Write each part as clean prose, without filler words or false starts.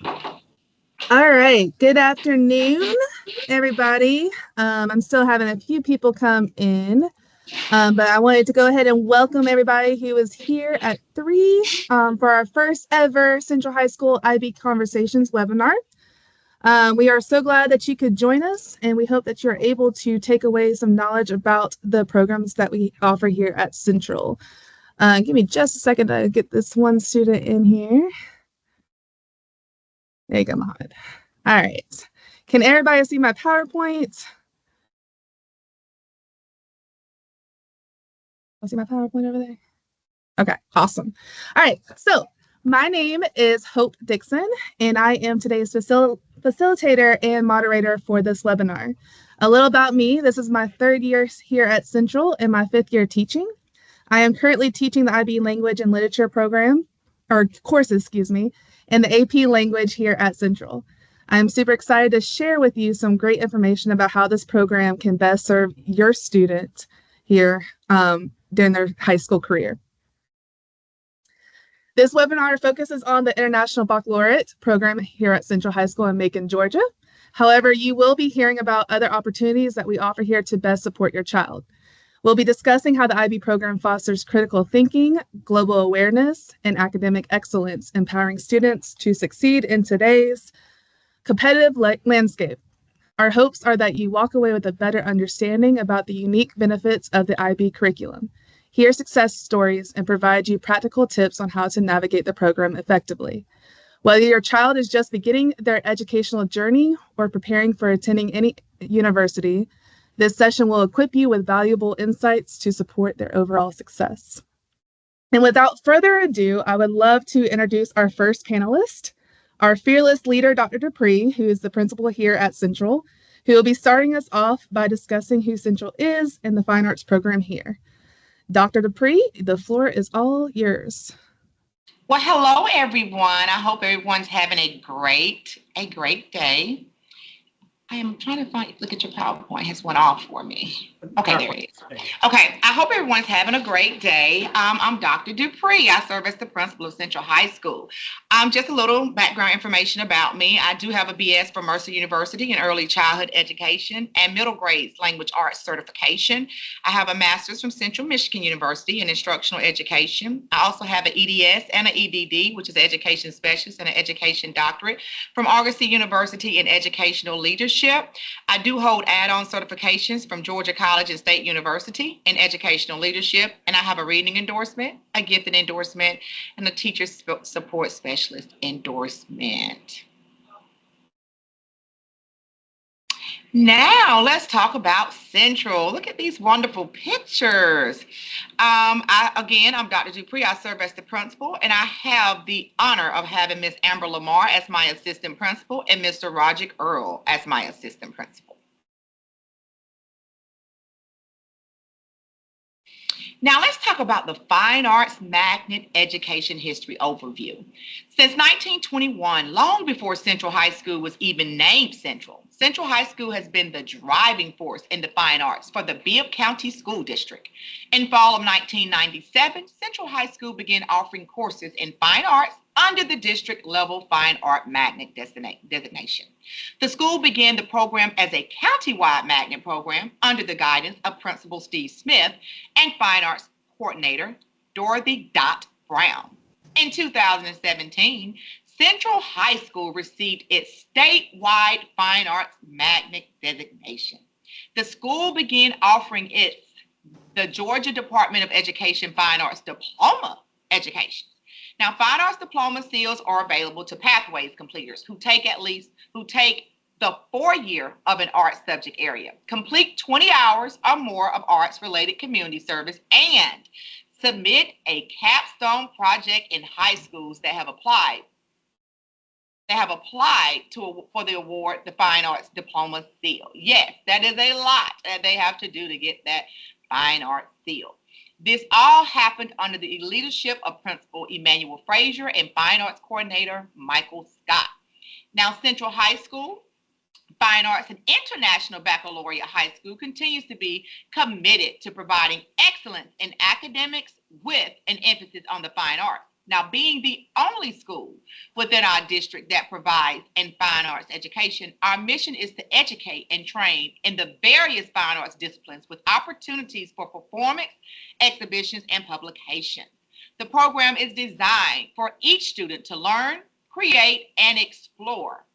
All right. Good afternoon, everybody. I'm still having a few people come in, but I wanted to go ahead and welcome everybody who is here at 3 for our first ever Central High School IB Conversations webinar. We are so glad that you could join us, and we hope that you're able to take away some knowledge about the programs that we offer here at Central. Give me just a second to get this one student in here. There you go, Mohammed. All right. Can everybody see my PowerPoint? I see my PowerPoint over there. Okay, awesome. All right, so my name is Hope Dixon, and I am today's facilitator and moderator for this webinar. A little about me, this is my third year here at Central and my fifth year teaching. I am currently teaching the IB Language and Literature program, or courses, excuse me, and the AP Language here at Central. I'm super excited to share with you some great information about how this program can best serve your student here during their high school career. This webinar focuses on the International Baccalaureate program here at Central High School in Macon, Georgia. However, you will be hearing about other opportunities that we offer here to best support your child. We'll be discussing how the IB program fosters critical thinking, global awareness, and academic excellence, empowering students to succeed in today's competitive landscape. Our hopes are that you walk away with a better understanding about the unique benefits of the IB curriculum, hear success stories, and provide you practical tips on how to navigate the program effectively. Whether your child is just beginning their educational journey or preparing for attending any university, this session will equip you with valuable insights to support their overall success. And without further ado, I would love to introduce our first panelist, our fearless leader, Dr. Dupree, who is the principal here at Central, who will be starting us off by discussing who Central is and the fine arts program here. Dr. Dupree, the floor is all yours. Well, hello, everyone. I hope everyone's having a great day. I am trying to look at your PowerPoint. It has went off for me. Okay, there it is. Okay, I hope everyone's having a great day. I'm Dr. Dupree. I serve as the principal of Central High School. Just a little background information about me. I do have a BS from Mercer University in early childhood education and middle grades language arts certification. I have a master's from Central Michigan University in instructional education. I also have an EDS and an EDD, which is an education specialist, and an education doctorate from Argosy University in educational leadership. I do hold add-on certifications from Georgia College and State University in educational leadership, and I have a reading endorsement, a gifted endorsement, and a teacher support specialist endorsement. Now, let's talk about Central. Look at these wonderful pictures. I'm Dr. Dupree. I serve as the principal, and I have the honor of having Ms. Amber Lamar as my assistant principal and Mr. Roger Earl as my assistant principal. Now let's talk about the Fine Arts Magnet Education History Overview. Since 1921, long before Central High School was even named Central, Central High School has been the driving force in the fine arts for the Bibb County School District. In fall of 1997, Central High School began offering courses in fine arts under the district level Fine Art Magnet designation. The school began the program as a county-wide magnet program under the guidance of Principal Steve Smith and Fine Arts Coordinator Dorothy Dot Brown. In 2017, Central High School received its statewide Fine Arts Magnet designation. The school began offering the Georgia Department of Education Fine Arts Diploma education. Now, Fine Arts Diploma seals are available to Pathways completers who take the 4 year of an arts subject area, complete 20 hours or more of arts-related community service, and submit a capstone project in high schools that have applied for the award, the Fine Arts Diploma seal. Yes, that is a lot that they have to do to get that Fine Arts seal. This all happened under the leadership of Principal Emmanuel Frazier and Fine Arts Coordinator Michael Scott. Now, Central High School Fine Arts and International Baccalaureate High School continues to be committed to providing excellence in academics with an emphasis on the fine arts. Now, being the only school within our district that provides in fine arts education. Our mission is to educate and train in the various fine arts disciplines with opportunities for performance, exhibitions, and publication. The program is designed for each student to learn, create, and explore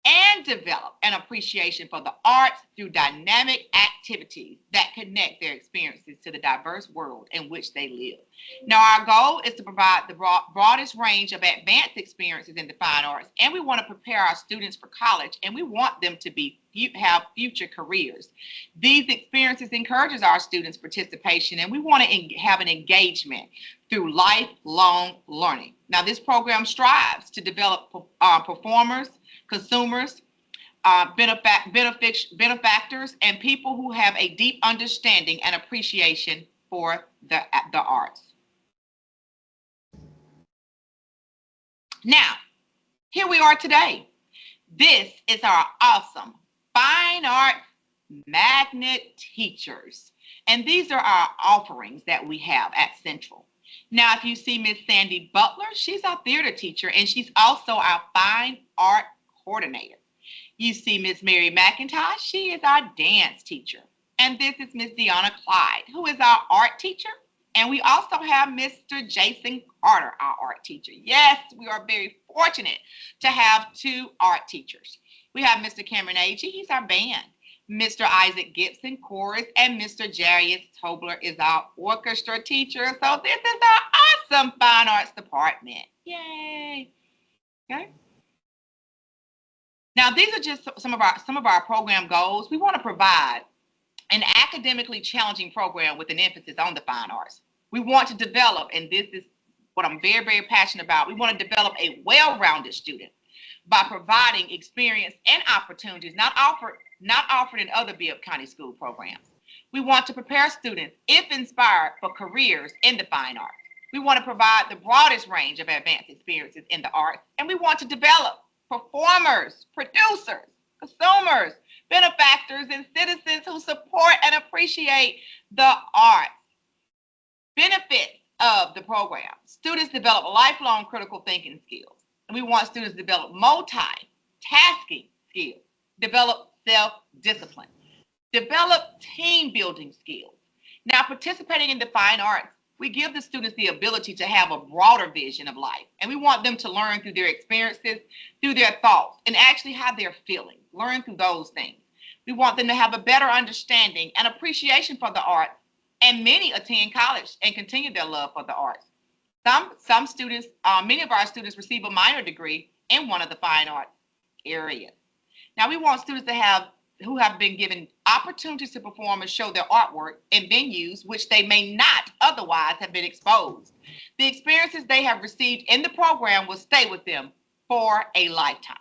and develop an appreciation for the arts through dynamic activities that connect their experiences to the diverse world in which they live. Now, our goal is to provide the broadest range of advanced experiences in the fine arts, and we want to prepare our students for college, and we want them to have future careers. These experiences encourages our students' participation, and we want to have an engagement through lifelong learning. Now, this program strives to develop performers, consumers, benefactors, and people who have a deep understanding and appreciation for the arts. Now, here we are today. This is our awesome fine art magnet teachers. And these are our offerings that we have at Central. Now, if you see Miss Sandy Butler, she's our theater teacher, and she's also our fine art coordinator. You see Miss Mary McIntosh, she is our dance teacher. And this is Miss Deanna Clyde, who is our art teacher. And we also have Mr. Jason Carter, our art teacher. Yes, we are very fortunate to have two art teachers. We have Mr. Cameron Agee, he's our band. Mr. Isaac Gibson, chorus, and Mr. Jarius Tobler is our orchestra teacher. So this is our awesome fine arts department. Yay. Okay. Now, these are just some of our program goals. We want to provide an academically challenging program with an emphasis on the fine arts. We want to develop, and this is what I'm very, very passionate about, we want to develop a well-rounded student by providing experience and opportunities not offered in other Bibb County school programs. We want to prepare students, if inspired, for careers in the fine arts. We want to provide the broadest range of advanced experiences in the arts, and we want to develop performers, producers, consumers, benefactors, and citizens who support and appreciate the arts. Benefits of the program. Students develop lifelong critical thinking skills. And we want students to develop multitasking skills, develop self-discipline, develop team building skills. Now, participating in the fine arts, we give the students the ability to have a broader vision of life. And we want them to learn through their experiences, through their thoughts, and actually how they're feeling. Learn through those things. We want them to have a better understanding and appreciation for the arts. And many attend college and continue their love for the arts. Some students, many of our students receive a minor degree in one of the fine arts areas. Now, we want students who have been given opportunities to perform and show their artwork in venues which they may not otherwise have been exposed. The experiences they have received in the program will stay with them for a lifetime.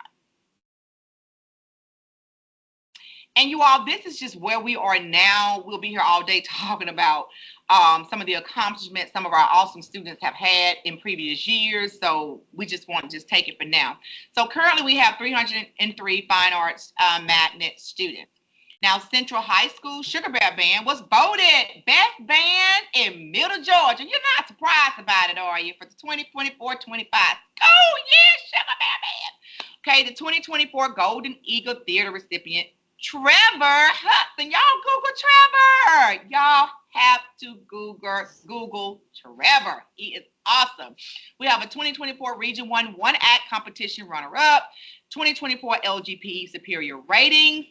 And you all, this is just where we are now. We'll be here all day talking about some of the accomplishments some of our awesome students have had in previous years. So we just want to just take it for now. So currently we have 303 fine arts magnet students. Now, Central High School Sugar Bear Band was voted best band in Middle Georgia. You're not surprised about it, are you? For the 2024-25 school year Sugar Bear Band. Okay, the 2024 Golden Eagle Theater recipient, Trevor Hudson. Y'all Google Trevor. Y'all have to Google Trevor. He is awesome. We have a 2024 Region 1 one-act competition runner-up, 2024 LGPE Superior Ratings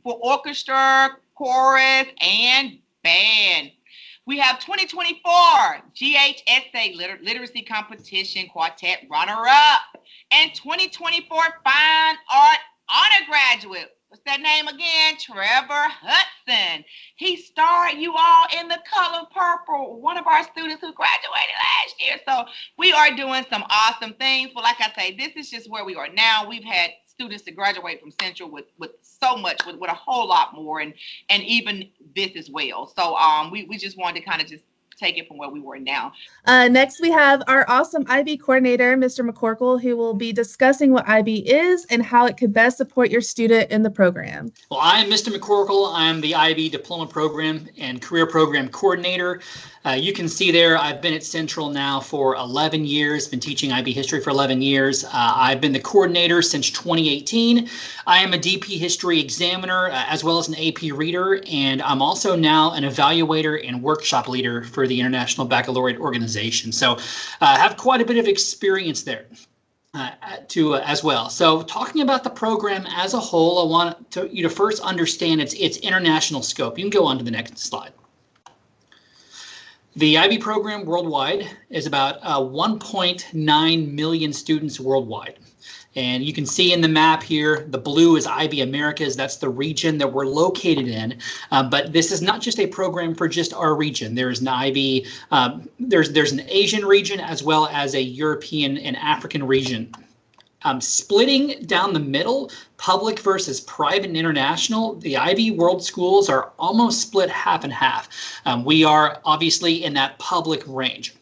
for orchestra, chorus, and band. We have 2024 GHSA Literacy Competition Quartet runner-up and 2024 Fine Art Honor Graduate. What's that name again? Trevor Hudson. He starred, you all, in The Color Purple, one of our students who graduated last year. So we are doing some awesome things. But like I say, this is just where we are now. We've had students to graduate from Central with so much, with a whole lot more, and even this as well. So we just wanted to kind of just take it from where we were now. Next, we have our awesome IB coordinator, Mr. McCorkle, who will be discussing what IB is and how it could best support your student in the program. Well, I am Mr. McCorkle. I'm the IB Diploma Program and Career Program Coordinator. You can see there, I've been at Central now for 11 years, been teaching IB history for 11 years. I've been the coordinator since 2018. I am a DP history examiner as well as an AP reader, and I'm also now an evaluator and workshop leader for the International Baccalaureate Organization. So I have quite a bit of experience there. As well. So talking about the program as a whole, I want you to first understand its international scope. You can go on to the next slide. The IB program worldwide is about 1.9 million students worldwide. And you can see in the map here, the blue is IB Americas. That's the region that we're located in. But this is not just a program for just our region. There's an IB, there's an Asian region as well as a European and African region. Splitting down the middle, public versus private and international, the IB World Schools are almost split half and half. We are obviously in that public range.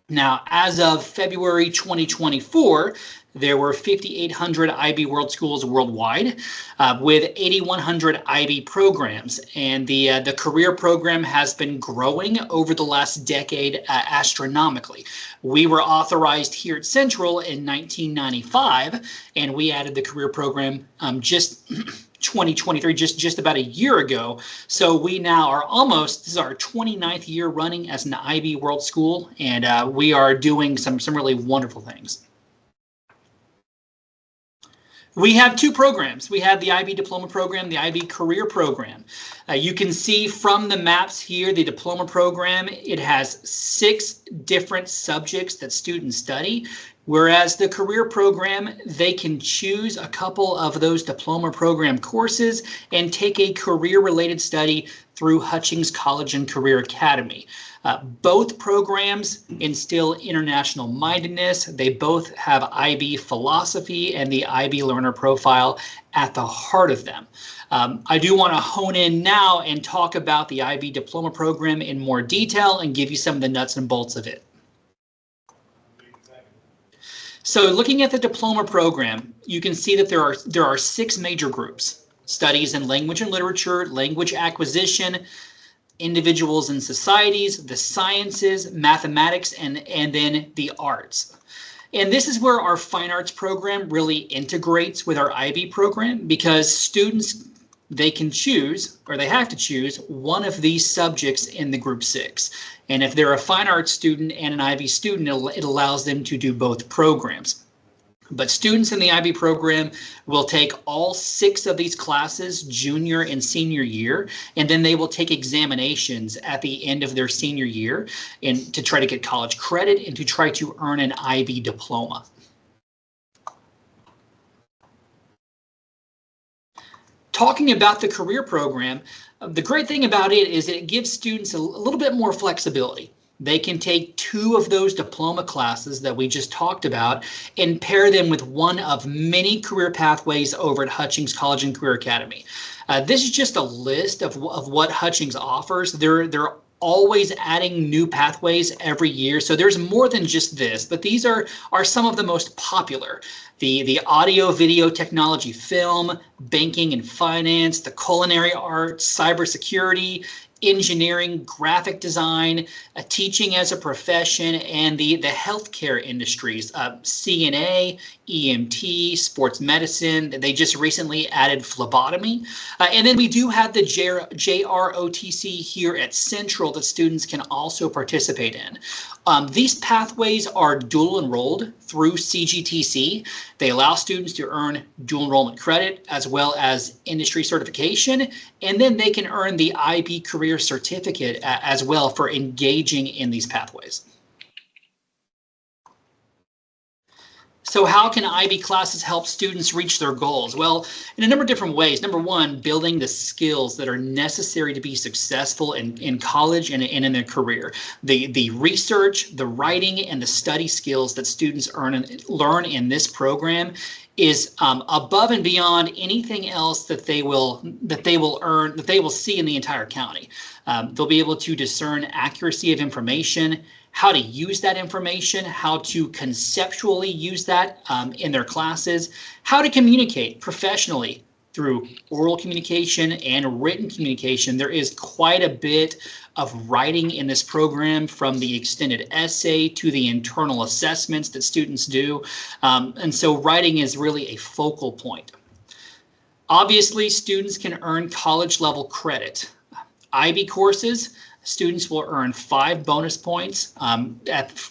Now, as of February 2024, there were 5,800 IB World Schools worldwide with 8,100 IB programs. And the career program has been growing over the last decade astronomically. We were authorized here at Central in 1995, and we added the career program just 2023, just about a year ago. So we now are almost, this is our 29th year running as an IB World School, and we are doing some really wonderful things. We have two programs. We have the IB Diploma Program, the IB Career Program. You can see from the maps here, the Diploma Program, it has 6 different subjects that students study, whereas the Career Program, they can choose a couple of those Diploma Program courses and take a career-related study through Hutchings College and Career Academy. Both programs instill international mindedness. They both have IB philosophy and the IB learner profile at the heart of them. I do want to hone in now and talk about the IB Diploma Program in more detail and give you some of the nuts and bolts of it. So looking at the Diploma Program, you can see that there are 6 major groups: studies in language and literature, language acquisition, individuals and societies, the sciences, mathematics, and then the arts. And this is where our fine arts program really integrates with our IB program, because students, they can choose, or they have to choose, one of these subjects in the group 6. And if they're a fine arts student and an IB student, it allows them to do both programs. But students in the IB program will take all 6 of these classes junior and senior year, and then they will take examinations at the end of their senior year and to try to get college credit and to try to earn an IB diploma. Talking about the career program, the great thing about it is it gives students a little bit more flexibility. They can take 2 of those diploma classes that we just talked about and pair them with one of many career pathways over at Hutchings College and Career Academy. This is just a list of what Hutchings offers. They're always adding new pathways every year. So there's more than just this, but these are some of the most popular. The audio, video, technology, film, banking and finance, the culinary arts, cybersecurity, engineering, graphic design, teaching as a profession, and the healthcare industries, CNA, EMT, sports medicine. They just recently added phlebotomy. And then we do have the JROTC here at Central that students can also participate in. These pathways are dual enrolled through CGTC. They allow students to earn dual enrollment credit as well as industry certification, and then they can earn the IB Career Certificate as well for engaging in these pathways. So how can IB classes help students reach their goals? Well, in a number of different ways. Number one, building the skills that are necessary to be successful in college and in their career. The research, the writing, and the study skills that students learn in this program is above and beyond anything else that they will see in the entire county. They'll be able to discern accuracy of information, how to use that information, how to conceptually use that in their classes, how to communicate professionally through oral communication and written communication. There is quite a bit of writing in this program, from the extended essay to the internal assessments that students do. And so writing is really a focal point. Obviously, students can earn college level credit. IB courses, students will earn 5 bonus points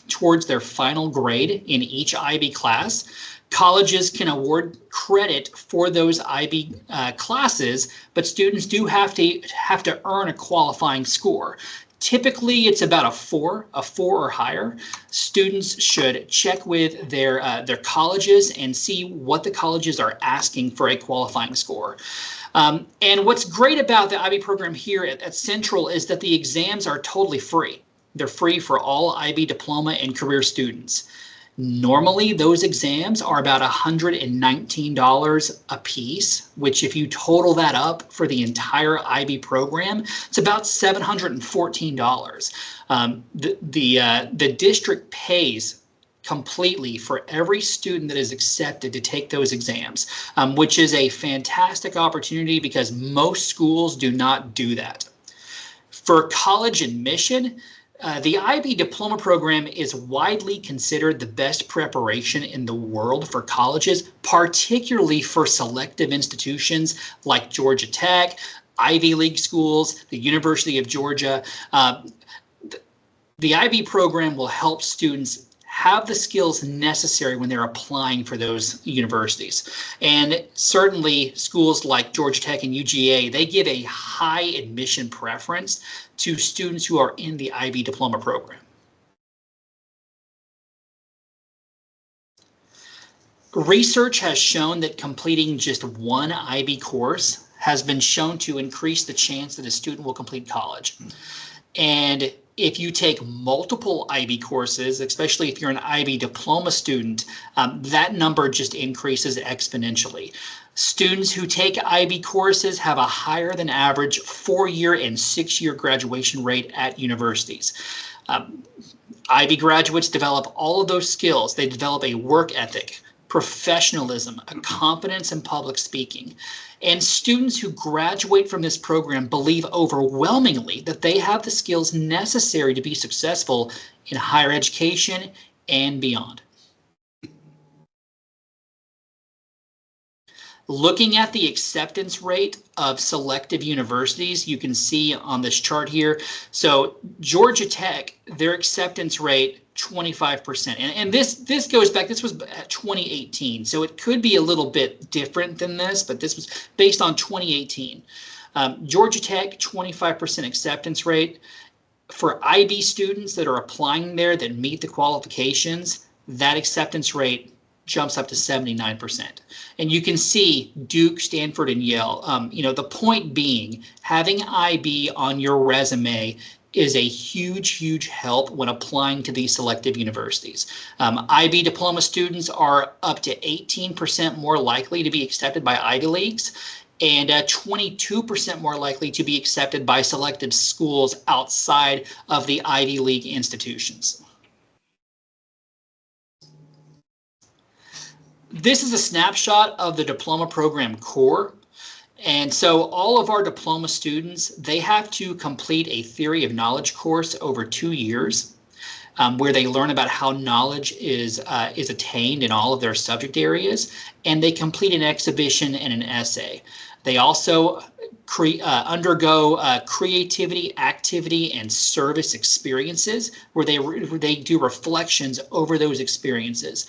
towards their final grade in each IB class. Colleges can award credit for those IB classes, but students do have to earn a qualifying score. Typically, it's about a 4 or higher. Students should check with their colleges and see what the colleges are asking for a qualifying score. And what's great about the IB program here at Central is that the exams are totally free. They're free for all IB diploma and career students. Normally, those exams are about $119 a piece, which if you total that up for the entire IB program, it's about $714. The district pays completely for every student that is accepted to take those exams, which is a fantastic opportunity because most schools do not do that. For college admission, the IB diploma program is widely considered the best preparation in the world for colleges, particularly for selective institutions like Georgia Tech, Ivy League schools, the University of Georgia. The IB program will help students have the skills necessary when they're applying for those universities. And certainly schools like Georgia Tech and UGA, they give a high admission preference to students who are in the IB diploma program. Research has shown that completing just one IB course has been shown to increase the chance that a student will complete college. And if you take multiple IB courses, especially if you're an IB diploma student, that number just increases exponentially. Students who take IB courses have a higher than average 4-year and 6-year graduation rate at universities. IB graduates develop all of those skills. They develop a work ethic, professionalism, a confidence in public speaking. And students who graduate from this program believe overwhelmingly that they have the skills necessary to be successful in higher education and beyond. Looking at the acceptance rate of selective universities, you can see on this chart here. So Georgia Tech, their acceptance rate, 25%. And this goes back, this was at 2018. So it could be a little bit different than this, but this was based on 2018. Georgia Tech, 25% acceptance rate. For IB students that are applying there that meet the qualifications, that acceptance rate jumps up to 79%. And you can see Duke, Stanford, and Yale. The point being, having IB on your resume is a huge help when applying to these selective universities. IB diploma students are up to 18% more likely to be accepted by Ivy Leagues and 22% more likely to be accepted by selected schools outside of the Ivy League institutions. This is a snapshot of the diploma program core. And so all of our diploma students, they have to complete a theory of knowledge course over 2 years, where they learn about how knowledge is attained in all of their subject areas, and they complete an exhibition and an essay. They also undergo creativity, activity, and service experiences where they do reflections over those experiences.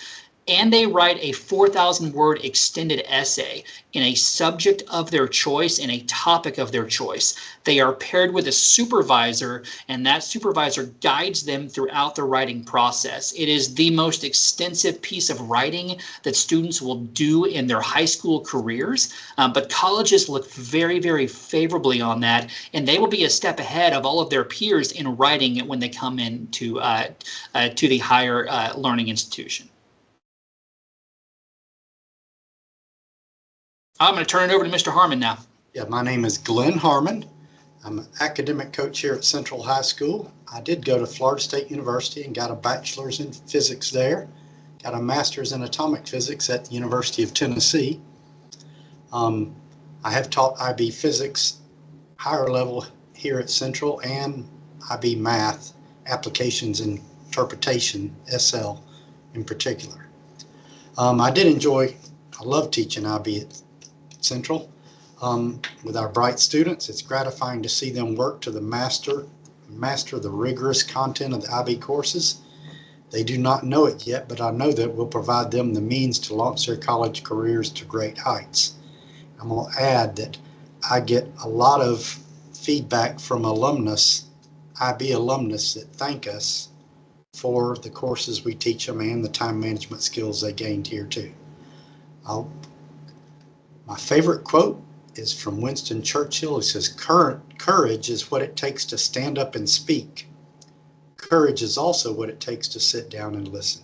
and they write a 4,000-word extended essay in a subject of their choice and a topic of their choice. They are paired with a supervisor, and that supervisor guides them throughout the writing process. It is the most extensive piece of writing that students will do in their high school careers, but colleges look very, very favorably on that, and they will be a step ahead of all of their peers in writing when they come into to the higher learning institution. I'm going to turn it over to Mr. Harmon now. Yeah, my name is Glenn Harmon. I'm an academic coach here at Central High School. I did go to Florida State University and got a bachelor's in physics there. Got a master's in atomic physics at the University of Tennessee. I have taught IB physics higher level here at Central and IB math, applications and interpretation, SL in particular. I love teaching IB at Central. With our bright students, it's gratifying to see them work to master the rigorous content of the IB courses. They do not know it yet, but I know that we'll provide them the means to launch their college careers to great heights. I'm going to add that I get a lot of feedback from IB alumnus that thank us for the courses we teach them and the time management skills they gained here too. My favorite quote is from Winston Churchill. It says, "Courage is what it takes to stand up and speak. Courage is also what it takes to sit down and listen."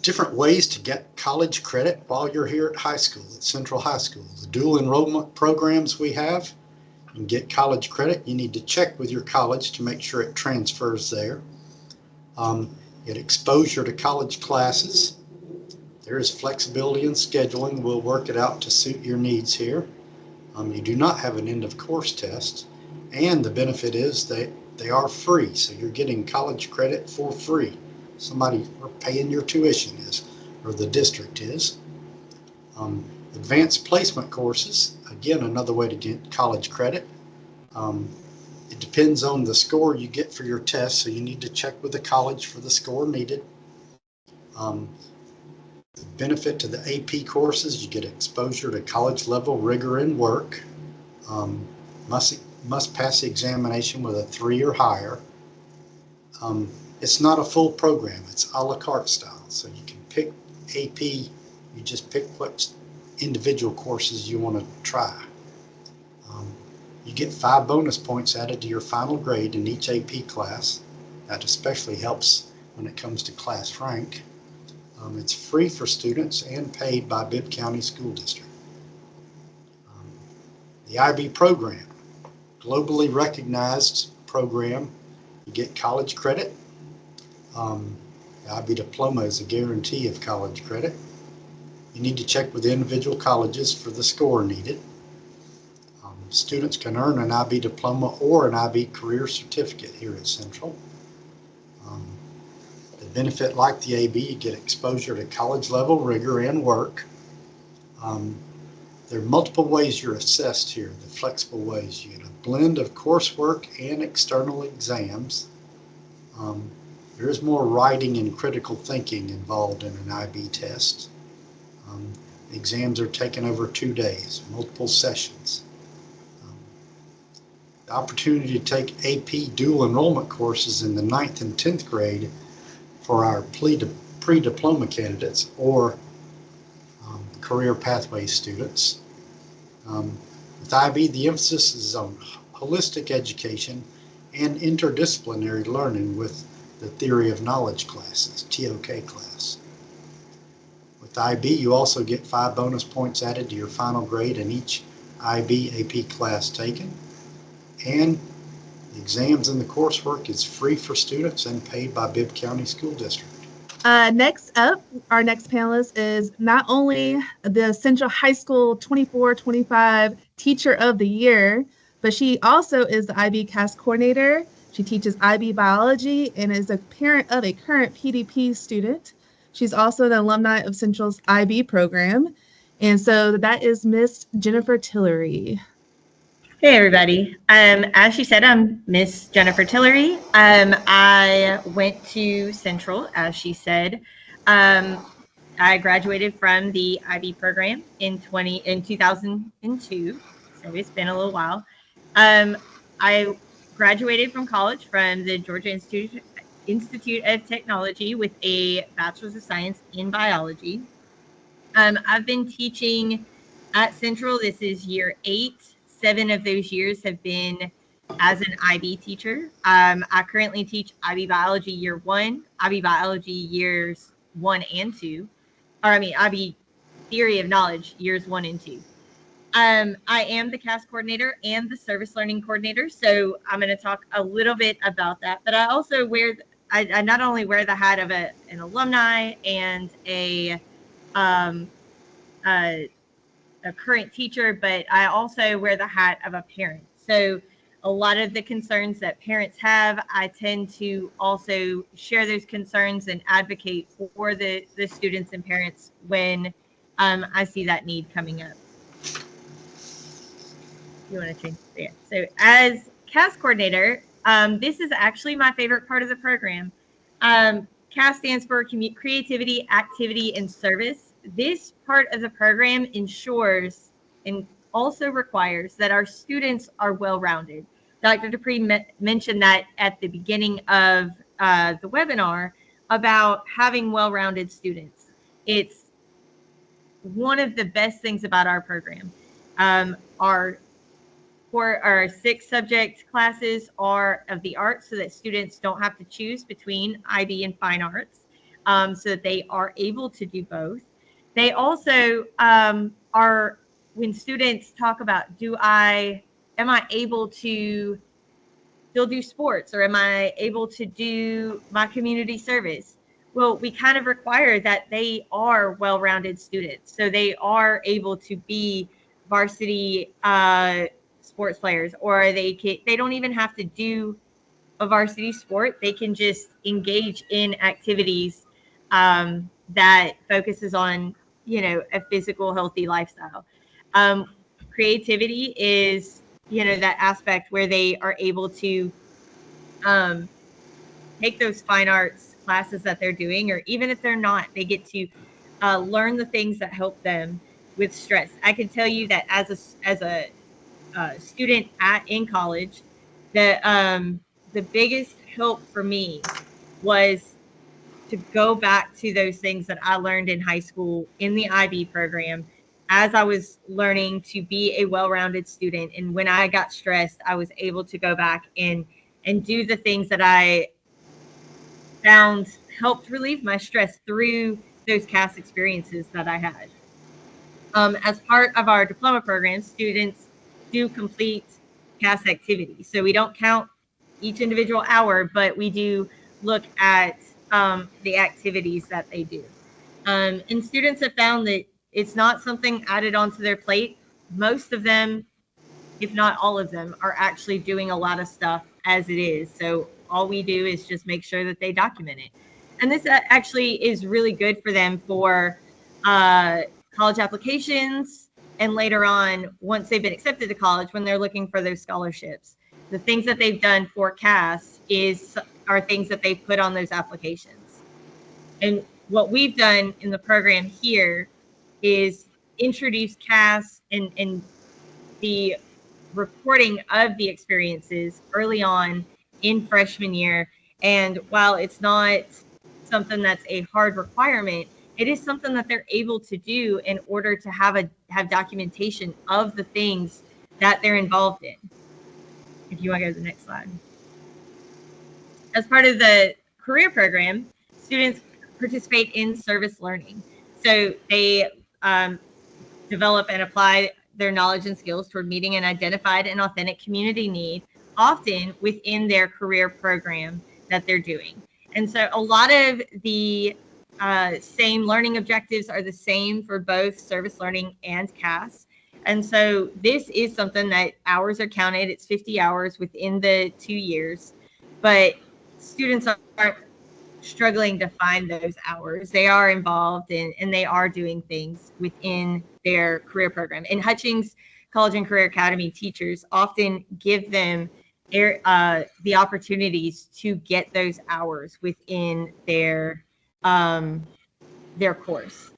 Different ways to get college credit while you're here at high school, at Central High School. The dual enrollment programs we have, you can get college credit. You need to check with your college to make sure it transfers there. Get exposure to college classes. There is flexibility in scheduling. We'll work it out to suit your needs here. You do not have an end of course test, and the benefit is that they are free, so you're getting college credit for free. Somebody paying your tuition is, or the district is. Advanced placement courses, again, another way to get college credit. It depends on the score you get for your test, so you need to check with the college for the score needed. The benefit to the AP courses, you get exposure to college level rigor and work. Must pass the examination with a 3 or higher. It's not a full program, it's a la carte style, so you can pick AP, you just pick what individual courses you want to try. You get 5 bonus points added to your final grade in each AP class. That especially helps when it comes to class rank. It's free for students and paid by Bibb County School District. The IB program, globally recognized program. You get college credit. The IB diploma is a guarantee of college credit. You need to check with the individual colleges for the score needed. Students can earn an IB diploma or an IB career certificate here at Central. The benefit, like the AB, you get exposure to college level rigor and work. There are multiple ways you're assessed here, the flexible ways. You get a blend of coursework and external exams. There is more writing and critical thinking involved in an IB test. The exams are taken over 2 days, multiple sessions. The opportunity to take AP dual enrollment courses in the 9th and 10th grade for our pre-diploma candidates or career pathway students. With IB, the emphasis is on holistic education and interdisciplinary learning with the Theory of Knowledge classes, TOK class. With IB, you also get 5 bonus points added to your final grade in each IB AP class taken. And the exams and the coursework is free for students and paid by Bibb County School District. Next up, our next panelist is not only the Central High School 24-25 Teacher of the Year, but she also is the IB CAS coordinator. She teaches IB biology and is a parent of a current PDP student. She's also an alumni of Central's IB program. And so that is Miss Jennifer Tillery. Hey everybody. As she said, I'm Miss Jennifer Tillery. I went to Central, as she said. I graduated from the IB program in 2002, so it's been a little while. I graduated from college from the Georgia Institute of Technology with a Bachelor's of Science in Biology. I've been teaching at Central. This is year 8. 7 of those years have been as an IB teacher. I currently teach IB Biology year 1, IB Biology years 1 and 2, IB Theory of Knowledge years 1 and 2. I am the CAS coordinator and the service learning coordinator, so I'm going to talk a little bit about that. But I also I not only wear the hat of an alumni and a current teacher, but I also wear the hat of a parent. So a lot of the concerns that parents have, I tend to also share those concerns and advocate for the students and parents when I see that need coming up. You want to change it? Yeah. So as CAS coordinator, this is actually my favorite part of the program. CAS stands for Creativity, Activity, and Service. This part of the program ensures and also requires that our students are well-rounded. Dr. Dupree mentioned that at the beginning of the webinar about having well-rounded students. It's one of the best things about our program. Our 6 subject classes are of the arts, so that students don't have to choose between IB and fine arts, so that they are able to do both. They also are, when students talk about, am I able to still do sports, or am I able to do my community service? Well, we kind of require that they are well-rounded students, so they are able to be varsity sports players, or they don't even have to do a varsity sport. They can just engage in activities that focuses on, a physical, healthy lifestyle. Creativity is, that aspect where they are able to take those fine arts classes that they're doing, or even if they're not, they get to learn the things that help them with stress. I can tell you that as a student in college, the biggest help for me was to go back to those things that I learned in high school in the IB program, as I was learning to be a well-rounded student. And when I got stressed, I was able to go back and do the things that I found helped relieve my stress through those CAS experiences that I had. As part of our diploma program, students do complete CAS activities. So we don't count each individual hour, but we do look at the activities that they do. And students have found that it's not something added onto their plate. Most of them, if not all of them, are actually doing a lot of stuff as it is. So all we do is just make sure that they document it. And this actually is really good for them for college applications, and later on, once they've been accepted to college, when they're looking for those scholarships. The things that they've done for CAS are things that they put on those applications. And what we've done in the program here is introduce CAS and the reporting of the experiences early on in freshman year. And while it's not something that's a hard requirement, it is something that they're able to do in order to have documentation of the things that they're involved in. If you want to go to the next slide. As part of the career program, students participate in service learning. So they develop and apply their knowledge and skills toward meeting an identified and authentic community need, often within their career program that they're doing. And so a lot of the same learning objectives are the same for both service learning and CAS. And so this is something that hours are counted. It's 50 hours within the 2 years, but students aren't struggling to find those hours. They are involved and they are doing things within their career program. In Hutchings college and career academy teachers often give them the opportunities to get those hours within their course.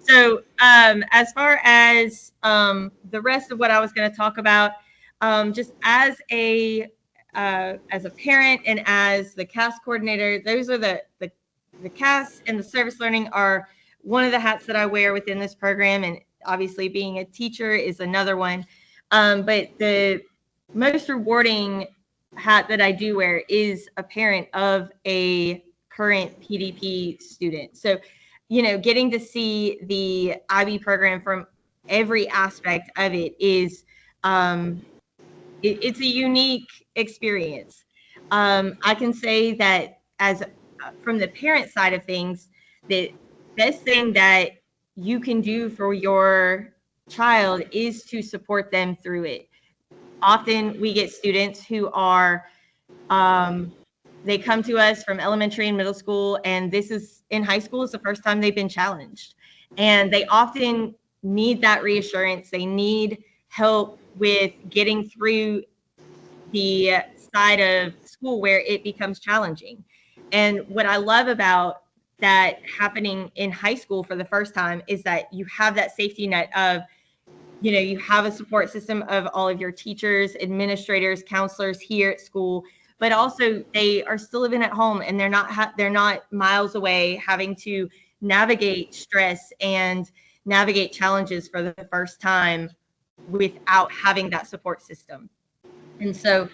So as far as the rest of what I was going to talk about, just as a parent and as the CAS coordinator, those are the CAS and the service learning are one of the hats that I wear within this program, and obviously being a teacher is another one. But the most rewarding hat that I do wear is a parent of a current PDP student. So, getting to see the IB program from every aspect of it is, it's a unique experience. I can say that from the parent side of things, the best thing that you can do for your child is to support them through it. Often we get students who are, they come to us from elementary and middle school, and in high school is the first time they've been challenged. And they often need that reassurance. They need help with getting through the side of school where it becomes challenging. And what I love about that happening in high school for the first time is that you have that safety net of, you have a support system of all of your teachers, administrators, counselors here at school, but also they are still living at home, and they're not miles away having to navigate stress and navigate challenges for the first time without having that support system. And so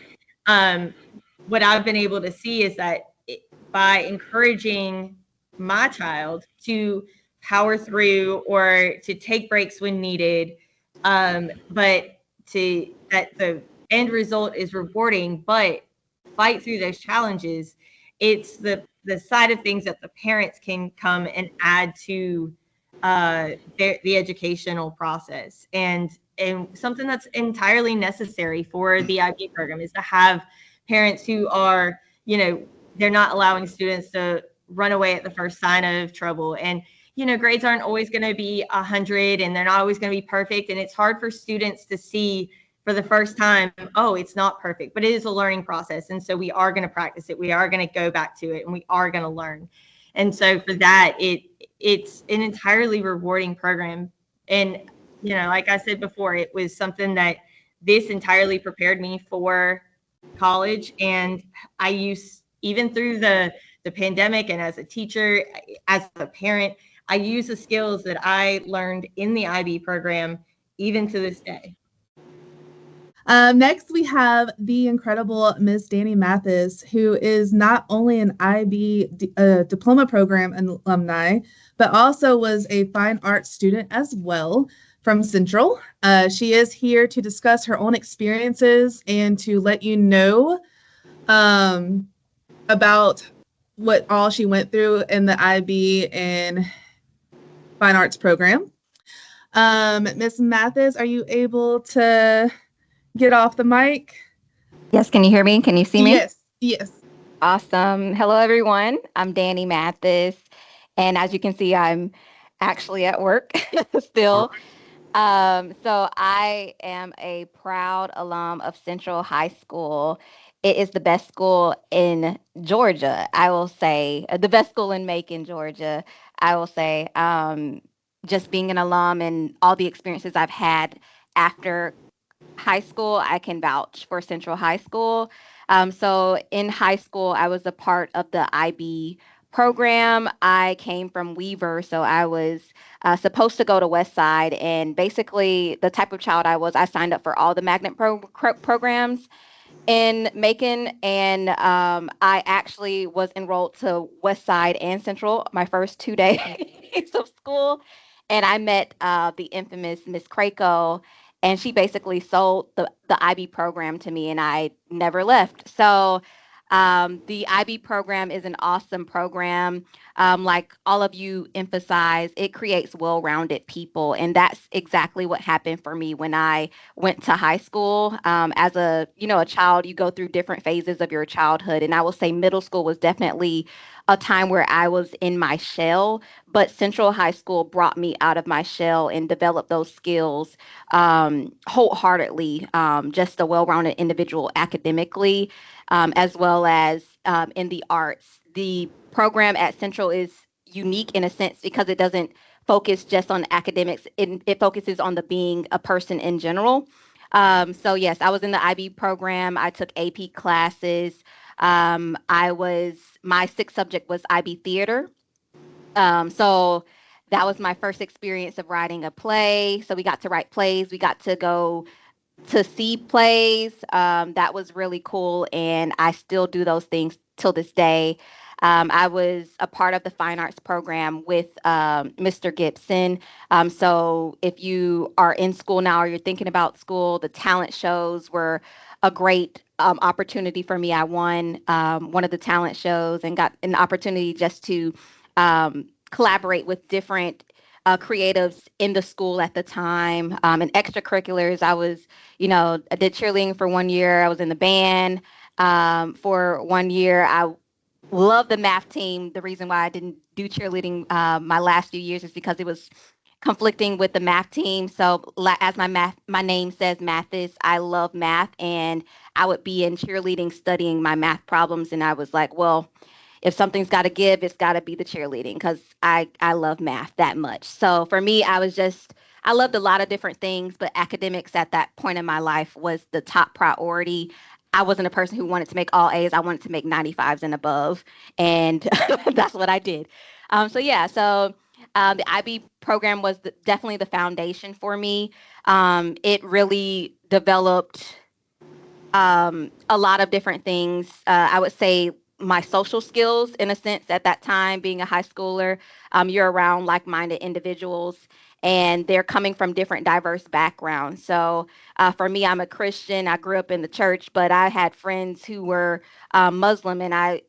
what I've been able to see is that by encouraging my child to power through or to take breaks when needed, but that the end result is rewarding, but fight through those challenges, it's the side of things that the parents can come and add to the educational process. And something that's entirely necessary for the IB program is to have parents who are, they're not allowing students to run away at the first sign of trouble. And, grades aren't always going to be 100, and they're not always going to be perfect. And it's hard for students to see for the first time, oh, it's not perfect, but it is a learning process. And so we are going to practice it. We are going to go back to it, and we are going to learn. And so for that, it's an entirely rewarding program. And, like I said before, it was something that this entirely prepared me for college. And I use, even through the pandemic and as a teacher, as a parent, I use the skills that I learned in the IB program, even to this day. Next, we have the incredible Miss Danny Mathis, who is not only an IB diploma program alumni, but also was a fine arts student as well from Central. She is here to discuss her own experiences and to let you know about what all she went through in the IB and fine arts program. Miss Mathis, are you able to get off the mic? Yes, can you hear me? Can you see me? Yes. Awesome. Hello, everyone. I'm Danny Mathis, and as you can see, I'm actually at work still. So I am a proud alum of Central High School. It is the best school in Georgia, I will say. The best school in Macon, Georgia, I will say. Just being an alum and all the experiences I've had after high school, I can vouch for Central High School. So in high school, I was a part of the IB program. I came from Weaver, so I was supposed to go to West Side. And basically, the type of child I was, I signed up for all the magnet programs in Macon, and I actually was enrolled to West Side and Central my first 2 days of school. And I met the infamous Miss Craco, and she basically sold the IB program to me, and I never left. So the IB program is an awesome program. Like all of you emphasize, it creates well-rounded people. And that's exactly what happened for me when I went to high school. As a child, you go through different phases of your childhood. And I will say middle school was definitely a time where I was in my shell, but Central High School brought me out of my shell and developed those skills wholeheartedly. Just a well-rounded individual academically, as well as in the arts. The program at Central is unique in a sense because it doesn't focus just on academics. It focuses on the being a person in general. So yes, I was in the IB program. I took AP classes. My sixth subject was IB theater. So that was my first experience of writing a play. So we got to write plays. We got to go to see plays. That was really cool. And I still do those things till this day. I was a part of the fine arts program with Mr. Gibson. So if you are in school now or you're thinking about school, the talent shows were a great opportunity for me. I won one of the talent shows and got an opportunity just to collaborate with different creatives in the school at the time. And extracurriculars, I did cheerleading for 1 year. I was in the band for 1 year. I love the math team. The reason why I didn't do cheerleading my last few years is because it was conflicting with the math team. So as my name says, Mathis, I love math, and I would be in cheerleading studying my math problems. And I was like, well, if something's got to give, it's got to be the cheerleading because I love math that much. So for me, I loved a lot of different things, but academics at that point in my life was the top priority. I wasn't a person who wanted to make all A's. I wanted to make 95s and above. And that's what I did. So the IB program was definitely the foundation for me. It really developed a lot of different things. I would say my social skills, in a sense, at that time, being a high schooler, you're around like-minded individuals, and they're coming from different diverse backgrounds. So for me, I'm a Christian. I grew up in the church, but I had friends who were Muslim, and I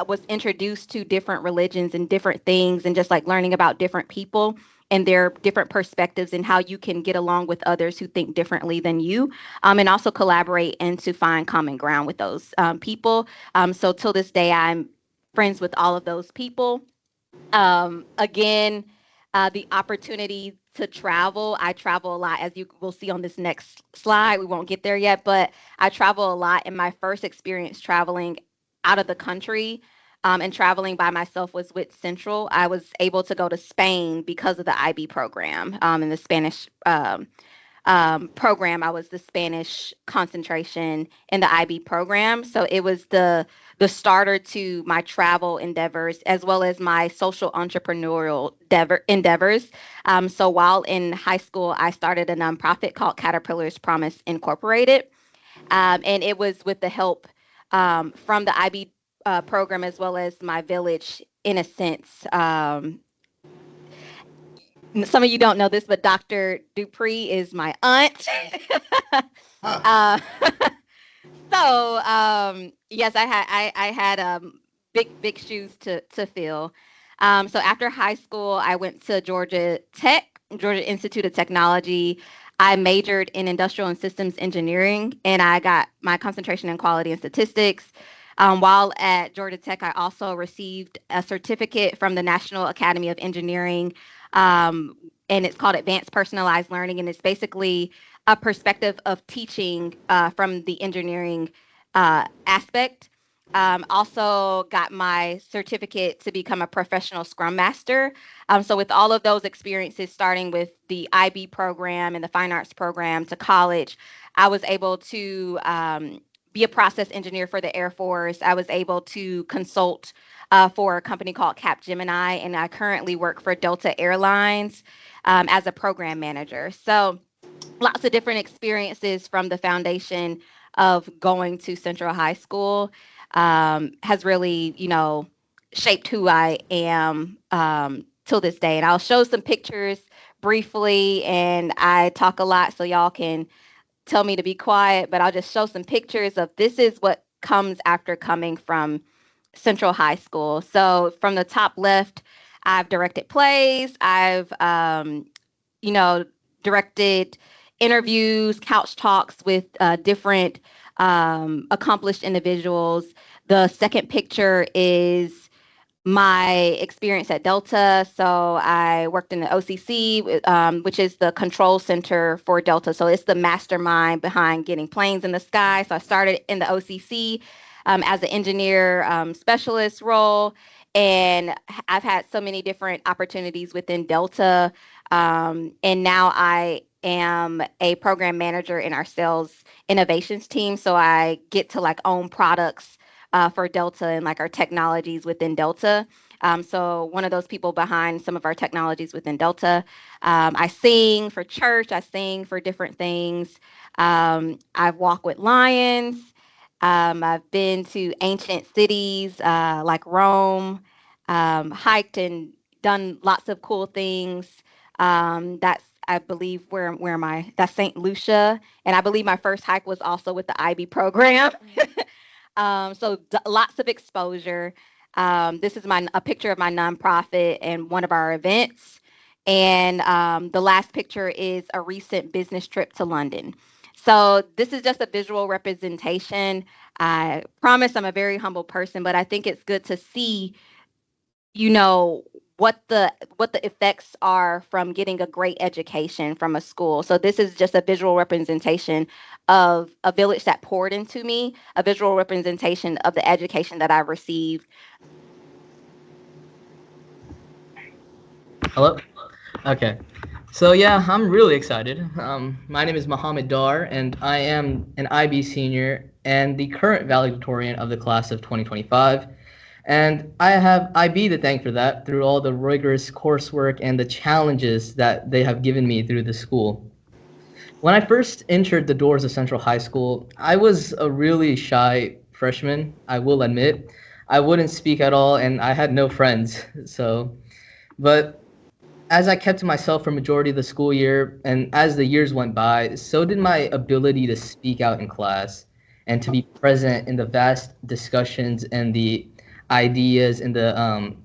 was introduced to different religions and different things, and just like learning about different people and their different perspectives and how you can get along with others who think differently than you, and also collaborate and to find common ground with those people. So till this day, I'm friends with all of those people. Again, the opportunity to travel. I travel a lot, as you will see on this next slide. We won't get there yet, but I travel a lot. And my first experience traveling out of the country and traveling by myself was with Central. I was able to go to Spain because of the IB program and the Spanish program. I was the Spanish concentration in the IB program. So it was the starter to my travel endeavors as well as my social entrepreneurial endeavors. So while in high school, I started a nonprofit called Caterpillar's Promise Incorporated. And it was with the help from the IB program as well as my village, in a sense. Some of you don't know this, but Dr. Dupree is my aunt. Yes, I had big shoes to fill. So after high school, I went to Georgia Institute of Technology. I majored in industrial and systems engineering, and I got my concentration in quality and statistics. While at Georgia Tech, I also received a certificate from the National Academy of Engineering, and it's called Advanced Personalized Learning, and it's basically a perspective of teaching from the engineering aspect. Also got my certificate to become a professional Scrum Master. So with all of those experiences, starting with the IB program and the fine arts program to college, I was able to be a process engineer for the Air Force. I was able to consult for a company called Capgemini, and I currently work for Delta Airlines as a program manager. So lots of different experiences from the foundation of going to Central High School has really, shaped who I am till this day. And I'll show some pictures briefly, and I talk a lot, so y'all can tell me to be quiet, but I'll just show some pictures of this is what comes after coming from Central High School. So from the top left, I've directed plays. I've, directed interviews, couch talks with different accomplished individuals. The second picture is my experience at Delta. So I worked in the OCC, which is the control center for Delta. So it's the mastermind behind getting planes in the sky. So I started in the OCC as an engineer specialist role. And I've had so many different opportunities within Delta. And now I am a program manager in our sales innovations team. So I get to like own products for Delta and like our technologies within Delta. So one of those people behind some of our technologies within Delta. I sing for church. I sing for different things. I've walked with lions. I've been to ancient cities like Rome, hiked and done lots of cool things. That's I believe where am I? That's St. Lucia, and I believe my first hike was also with the IB program. Lots of exposure. This is a picture of my nonprofit and one of our events. And the last picture is a recent business trip to London. So this is just a visual representation. I promise I'm a very humble person, but I think it's good to see, what the effects are from getting a great education from a school. So this is just a visual representation of a village that poured into me, a visual representation of the education that I received. Hello? Okay. So yeah, I'm really excited. My name is Mohammed Dar, and I am an IB senior and the current valedictorian of the class of 2025. And I have IB to thank for that through all the rigorous coursework and the challenges that they have given me through the school. When I first entered the doors of Central High School, I was a really shy freshman, I will admit. I wouldn't speak at all, and I had no friends. But as I kept to myself for majority of the school year, and as the years went by, so did my ability to speak out in class and to be present in the vast discussions and the ideas and the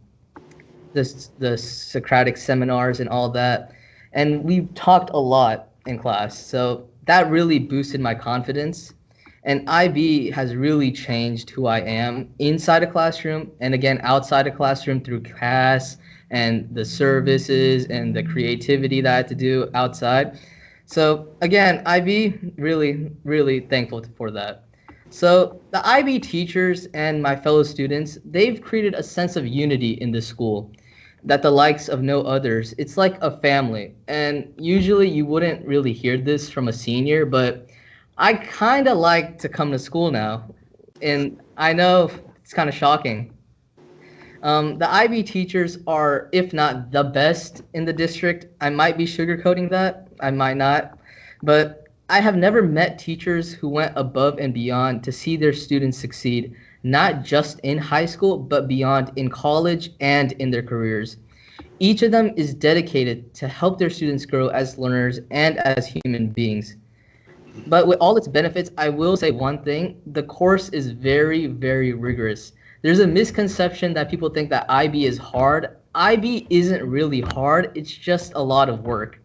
Socratic seminars and all that. And we talked a lot in class, so that really boosted my confidence. And IB has really changed who I am inside a classroom and again outside a classroom through class and the services and the creativity that I had to do outside. So again, IB, really, really thankful for that. So the IB teachers and my fellow students, they've created a sense of unity in this school that the likes of no others. It's like a family. And usually you wouldn't really hear this from a senior, but I kind of like to come to school now. And I know it's kind of shocking. The IB teachers are, if not the best in the district. I might be sugarcoating that. I might not. But I have never met teachers who went above and beyond to see their students succeed, not just in high school, but beyond in college and in their careers. Each of them is dedicated to help their students grow as learners and as human beings. But with all its benefits, I will say one thing, the course is very, very rigorous. There's a misconception that people think that IB is hard. IB isn't really hard, it's just a lot of work.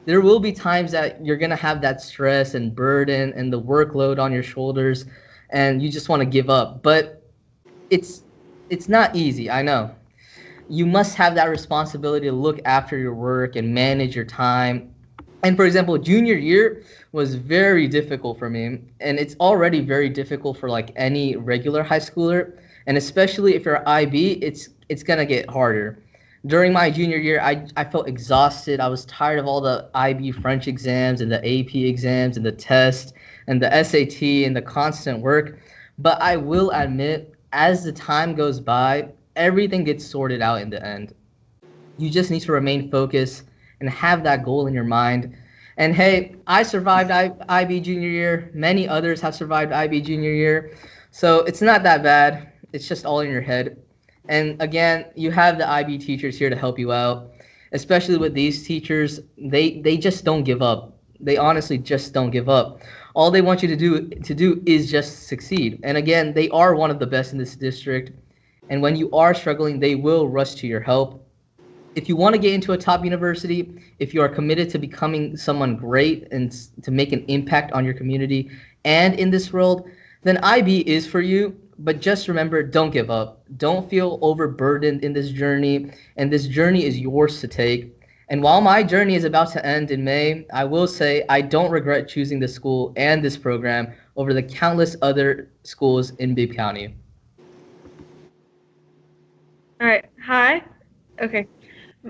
There will be times that you're gonna have that stress and burden and the workload on your shoulders and you just wanna give up, but it's not easy, I know. You must have that responsibility to look after your work and manage your time. And for example, junior year was very difficult for me, and it's already very difficult for like any regular high schooler, and especially if you're IB, it's gonna get harder. During my junior year, I felt exhausted. I was tired of all the IB French exams and the AP exams and the test and the SAT and the constant work. But I will admit, as the time goes by, everything gets sorted out in the end. You just need to remain focused and have that goal in your mind. And hey, I survived IB junior year. Many others have survived IB junior year. So it's not that bad. It's just all in your head. And again, you have the IB teachers here to help you out, especially with these teachers. They just don't give up. They honestly just don't give up. All they want you to do is just succeed. And again, they are one of the best in this district. And when you are struggling, they will rush to your help. If you want to get into a top university, if you are committed to becoming someone great and to make an impact on your community and in this world, then IB is for you. but just remember, don't give up. Don't feel overburdened in this journey, and this journey is yours to take. And while my journey is about to end in May, I will say I don't regret choosing this school and this program over the countless other schools in Bibb County. All right. Hi. Okay.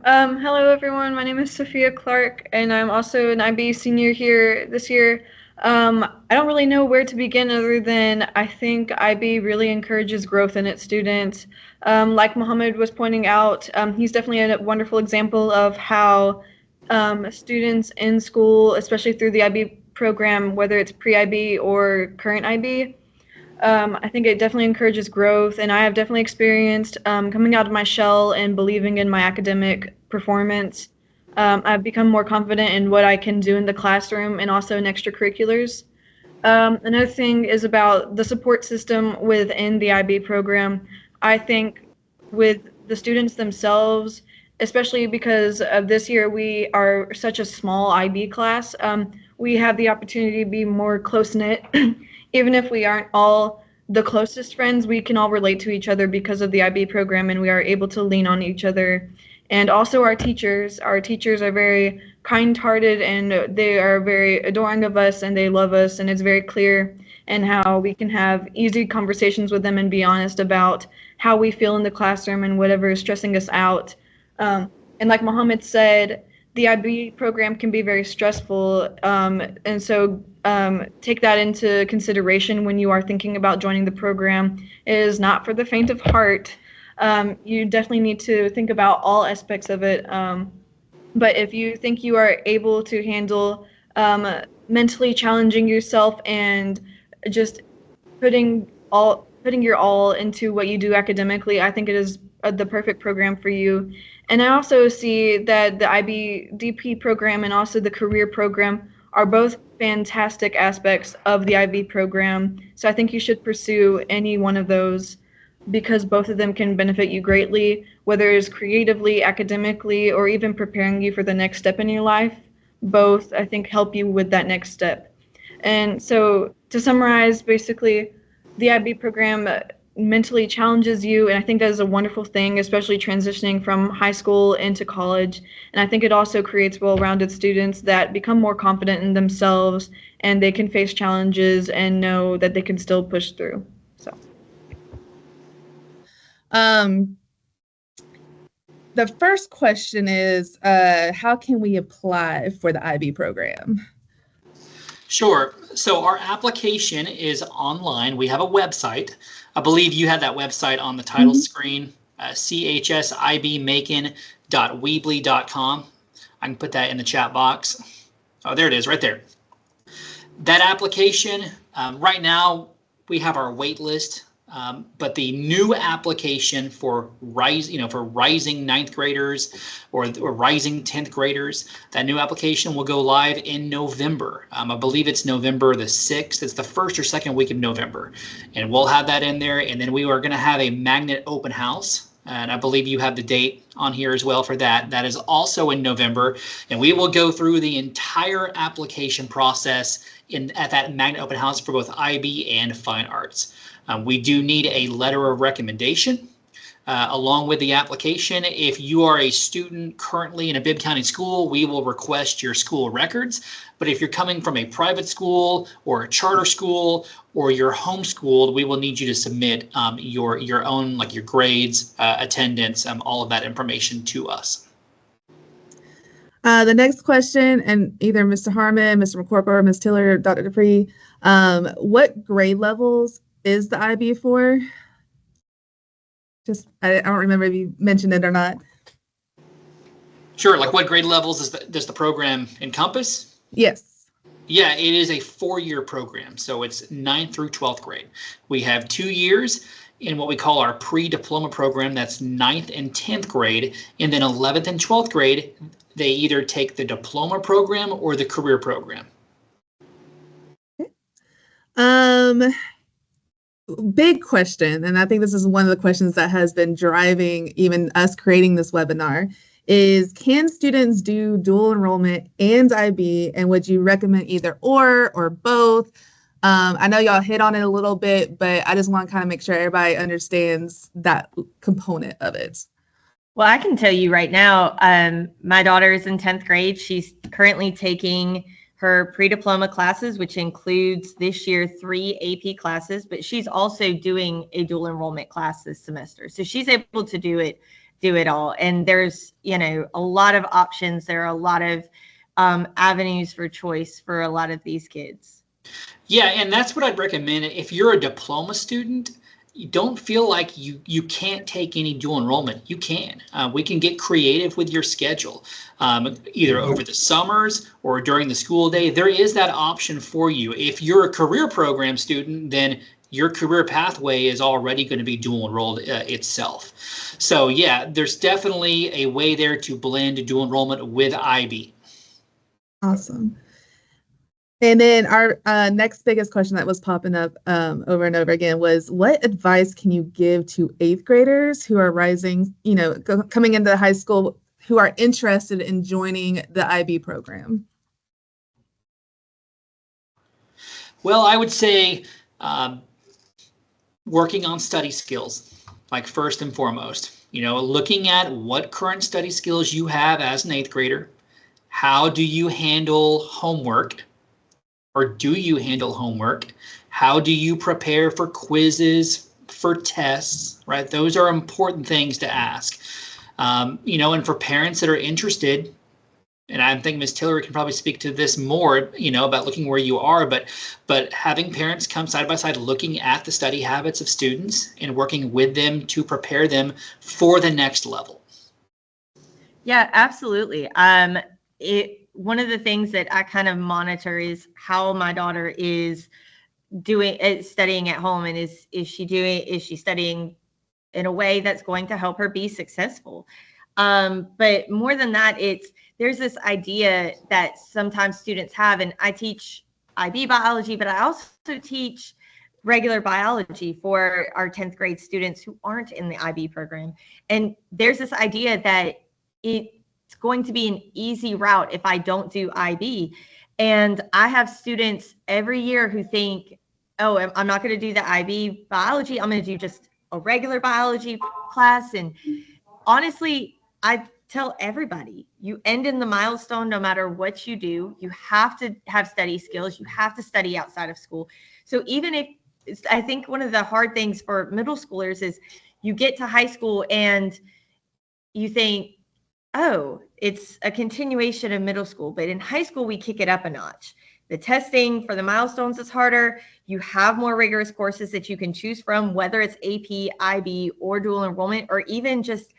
Hello, everyone. My name is Sophia Clark, and I'm also an IB senior here this year. I don't really know where to begin other than I think IB really encourages growth in its students. Like Mohammed was pointing out, he's definitely a wonderful example of how students in school, especially through the IB program, whether it's pre-IB or current IB, I think it definitely encourages growth, and I have definitely experienced coming out of my shell and believing in my academic performance. I've become more confident in what I can do in the classroom and also in extracurriculars. Another thing is about the support system within the IB program. I think with the students themselves, especially because of this year we are such a small IB class, we have the opportunity to be more close-knit. Even if we aren't all the closest friends, we can all relate to each other because of the IB program, and we are able to lean on each other. And also our teachers are very kind-hearted, and they are very adoring of us, and they love us, and it's very clear and how we can have easy conversations with them and be honest about how we feel in the classroom and whatever is stressing us out. And like Mohammed said, the IB program can be very stressful, and so take that into consideration when you are thinking about joining the program. It is not for the faint of heart. You definitely need to think about all aspects of it. But if you think you are able to handle mentally challenging yourself and just putting your all into what you do academically, I think it is the perfect program for you. And I also see that the IB-DP program and also the career program are both fantastic aspects of the IB program. So I think you should pursue any one of those because both of them can benefit you greatly, whether it's creatively, academically, or even preparing you for the next step in your life. Both, I think, help you with that next step. And so to summarize, basically, the IB program mentally challenges you, and I think that is a wonderful thing, especially transitioning from high school into college. And I think it also creates well-rounded students that become more confident in themselves, and they can face challenges and know that they can still push through. So the first question is, how can we apply for the IB program? Sure. So our application is online. We have a website. I believe you had that website on the title screen, chsibmacon.weebly.com. I can put that in the chat box. Oh, there it is right there. That application, right now we have our wait list, but the new application for rising ninth graders or rising 10th graders, that new application will go live in November. I believe it's November the 6th. It's the first or second week of November. And we'll have that in there. And then we are going to have a magnet open house. And I believe you have the date on here as well for that. That is also in November. And we will go through the entire application process at that magnet open house for both IB and fine arts. We do need a letter of recommendation along with the application. If you are a student currently in a Bibb County school, we will request your school records. But if you're coming from a private school or a charter school or you're homeschooled, we will need you to submit your own, like your grades, attendance, all of that information to us. The next question, and either Mr. Harmon, Mr. McCorkle, Ms. Tiller, or Dr. Dupree, what grade levels is the IB for? I don't remember if you mentioned it or not. Sure, like what grade levels does the program encompass? Yes. Yeah, it is a 4-year program, so it's 9th through 12th grade. We have 2 years in what we call our pre-diploma program, that's 9th and 10th grade, and then 11th and 12th grade, they either take the diploma program or the career program. Okay. Big question, and I think this is one of the questions that has been driving even us creating this webinar, is can students do dual enrollment and IB, and would you recommend either or both? I know y'all hit on it a little bit, but I just want to kind of make sure everybody understands that component of it. Well, I can tell you right now, my daughter is in 10th grade. She's currently taking her pre-diploma classes, which includes this year 3 AP classes, but she's also doing a dual enrollment class this semester. So she's able to do it all. And there's, a lot of options. There are a lot of avenues for choice for a lot of these kids. Yeah, and that's what I'd recommend. If you're a diploma student, you don't feel like you can't take any dual enrollment. You can. We can get creative with your schedule, either over the summers or during the school day. There is that option for you. If you're a career program student, then your career pathway is already going to be dual enrolled itself. So yeah, there's definitely a way there to blend dual enrollment with IB. Awesome. And then our next biggest question that was popping up over and over again was, what advice can you give to 8th graders who are rising, coming into high school, who are interested in joining the IB program? Well, I would say working on study skills, like first and foremost, looking at what current study skills you have as an 8th grader. How do you handle homework? Or do you handle homework? How do you prepare for quizzes, for tests, right? Those are important things to ask. And for parents that are interested, and I think Ms. Tillery can probably speak to this more, about looking where you are, but having parents come side by side, looking at the study habits of students and working with them to prepare them for the next level. Yeah, absolutely. One of the things that I kind of monitor is how my daughter is studying at home, and is she studying in a way that's going to help her be successful. But more than that, there's this idea that sometimes students have, and I teach IB biology, but I also teach regular biology for our 10th grade students who aren't in the IB program. And there's this idea that it's going to be an easy route if I don't do IB. And I have students every year who think, oh, I'm not going to do the IB biology. I'm going to do just a regular biology class. And honestly, I tell everybody, you end in the milestone no matter what you do. You have to have study skills. You have to study outside of school. So even if, I think one of the hard things for middle schoolers is you get to high school and you think, oh, it's a continuation of middle school. But in high school, we kick it up a notch. The testing for the milestones is harder. You have more rigorous courses that you can choose from, whether it's AP, IB, or dual enrollment, or even just,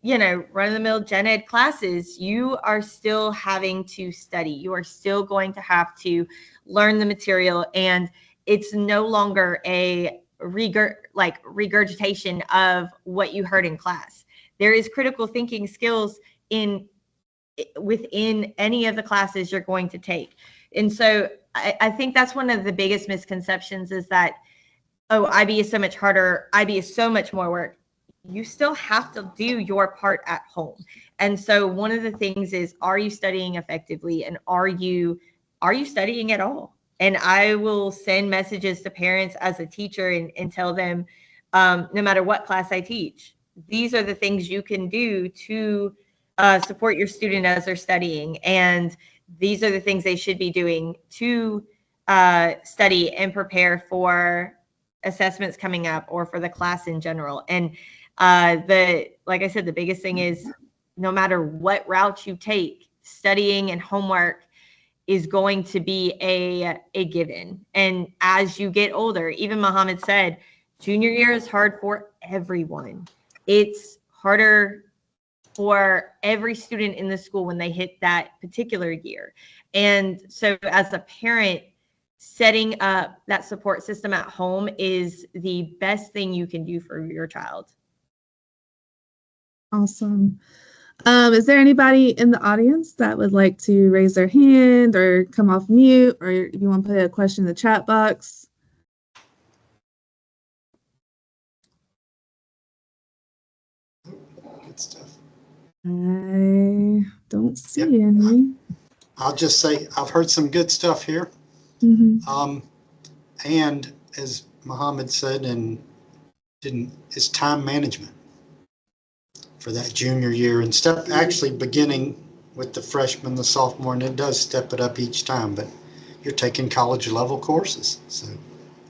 run-of-the-mill gen ed classes. You are still having to study. You are still going to have to learn the material. And it's no longer a regurgitation of what you heard in class. There is critical thinking skills within any of the classes you're going to take. And so I think that's one of the biggest misconceptions is that, oh, IB is so much harder. IB is so much more work. You still have to do your part at home. And so one of the things is, are you studying effectively, and are you studying at all? And I will send messages to parents as a teacher and tell them, no matter what class I teach, these are the things you can do to support your student as they're studying. And these are the things they should be doing to study and prepare for assessments coming up or for the class in general. And like I said, the biggest thing is, no matter what route you take, studying and homework is going to be a given. And as you get older, even Muhammad said, junior year is hard for everyone. It's harder for every student in the school when they hit that particular year. And so as a parent, setting up that support system at home is the best thing you can do for your child. Awesome. Is there anybody in the audience that would like to raise their hand or come off mute, or if you want to put a question in the chat box? Good stuff. I don't see any. I'll just say I've heard some good stuff here. And as Muhammad said, is time management for that junior year, and actually beginning with the freshman, the sophomore, and it does step it up each time, but you're taking college level courses, so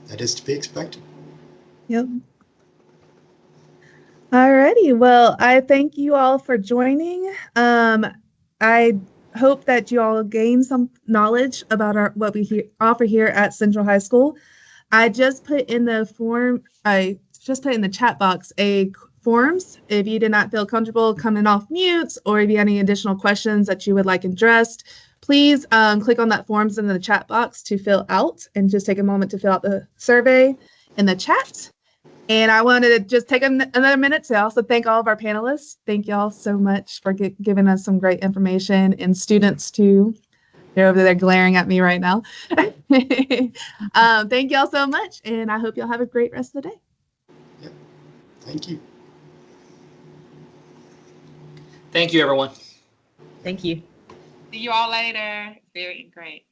that is to be expected. Yep. Alrighty, well, I thank you all for joining. I hope that you all gain some knowledge about what we offer here at Central High School. I just put in the chat box forms. If you did not feel comfortable coming off mute, or if you have any additional questions that you would like addressed, please click on that forms in the chat box to fill out, and just take a moment to fill out the survey in the chat. And I wanted to just take another minute to also thank all of our panelists. Thank you all so much for giving us some great information, and students too. They're over there glaring at me right now. Thank you all so much, and I hope y'all have a great rest of the day. Yep. Thank you. Thank you, everyone. Thank you. See you all later. Very great.